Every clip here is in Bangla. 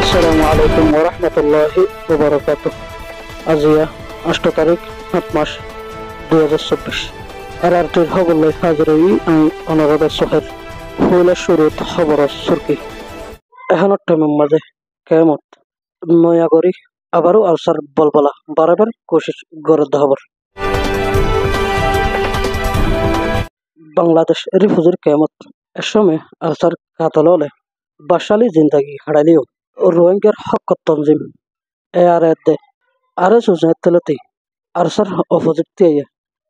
আসসালামু আলাইকুম ওয়া রাহমাতুল্লাহি ওয়া বারাকাতুহু। আজিয়া 8 তারিখ 7 মাস 2024 আরআরটির খবরলৈ হাজির আমি অনুরাধা সোহেল। হুইলা শুরুত খবর সুরকি এখনো টাইমের মাঝে কেমত নয়া করি আবারও আলসার বলবলা বারবার কোশিশ গড়ে খবর। বাংলাদেশ রিফুজির কেমত এসময় আলসার কাতল হলে বাসালি জিন্দাগি হারাইলেও রোহিঙ্গার হক তঞ্জিম এআরএতে আরে সুজনেতলতি আরসার অপোজিট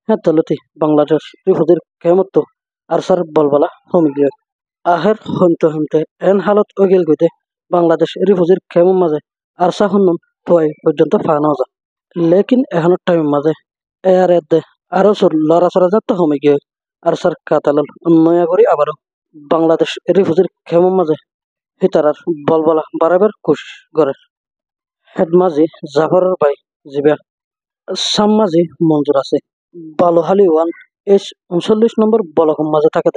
হেতলতি বাংলাদেশ রিফুজির কেমত আরসার বলবলা হমিগিয়ে আহের হইতে এন হালত ওগিল গইতে বাংলাদেশ রিফুজির কেমন মাঝে আরসা হন্নন তোয়াই পর্যন্ত ফানো যা লেকিন এখনো টাইম মাঝে এআরএতে আরো লড়াচড়া যাতে হমিগিয়ে আরসার কাতালল নয়া করি আবারও বাংলাদেশ রিফুজির কেমন মাঝে হিতারার বলবলা বারাবার কোশিশ করে হেডমাজি জাফরের ভাই জিবা সাম্মাজি মঞ্জুর আছে বালুহালি 1 নম্বর ব্লকের মাঝে থাকে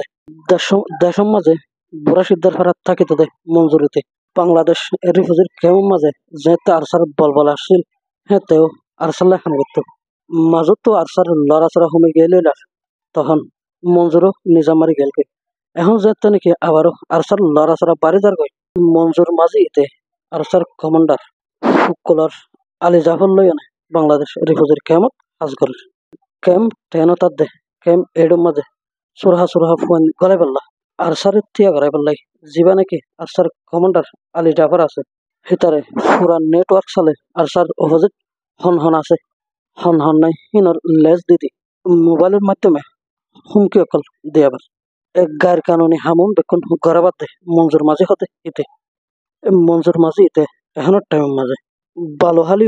দেশের মাঝে বুড়া সিদ্ধার ফারাত থাকিতে দেয় মঞ্জুরিতে বাংলাদেশ রিফুজির কেমন মাঝে যেতে আরসার বলবলা আসছিল হেতেও আরসাল্লা খান করত মাজত তো আরসার লড়াচড়া হমে গেলে তখন মঞ্জুরও নিজামারি গেলকে এখন যেতে নাকি আবারও আরসার লড়াচড়া বাড়ি যার গই মঞ্জুর মাঝি ইতে আরসার কমান্ডার ফুকলার আলী জাফর লয়নে বাংলাদেশ রিফুজির কেমত হাজগর ক্যাম্প টেনতার দে ক্যাম্প এডম মাঝে সুরহা ফুয়ান গলাই পাল্লা আরসার থিয়া গড়াই পাল্লাই জিবা নাকি আরসার কমান্ডার আলী জাফর আছে হিতারে পুরা নেটওয়ার্ক চালে আরসার অপোজিট হন আছে হন নাই হিনর লেজ দিদি মোবাইলের মাধ্যমে হুমকি অকল দিয়াবার এক গায়ের কানুনি হামুন বেকুন গড়াবার দে মঞ্জুর মাঝে হতে ইতে মঞ্জুর মাঝে ইতে এখনো টাইমের মাঝে বালুহালি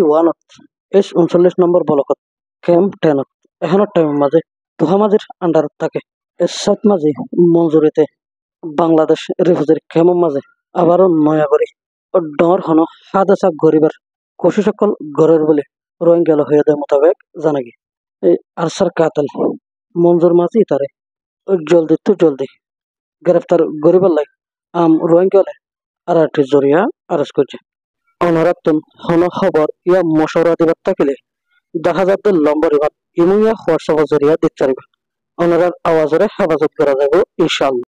39 নম্বর ব্লকত ক্যাম্প 10 এখনো টাইমের মাঝে তোহামাজির আন্ডারত থাকে এসাত মাঝে মঞ্জুরিতে বাংলাদেশ রিফুজির কেমন মাঝে আবারও নয়া করি ডর হন হাদাসা গরিবার কোশিশ সকল গড়ের বলে রোহিঙ্গা হয়ে দেয় মোতাবেক জানাগি এই আরসার কাতাল মঞ্জুর মাঝে তারে জলদি গ্রেফতার গরিবার লাই রোহিঙ্গা আরআরটির জরিয়া আরেস্ট করছে অনারাত্তন হন খবর ইয়া মশওরা দিবার থাকিলে দেখা যাতে লম্বর ইমাত ইমুইয়া হোয়াটসঅ্যাপ জরিয়া দিতে পারিবে অনারার আওয়াজরে হেফাজত করা যাব ইনশাআল্লাহ।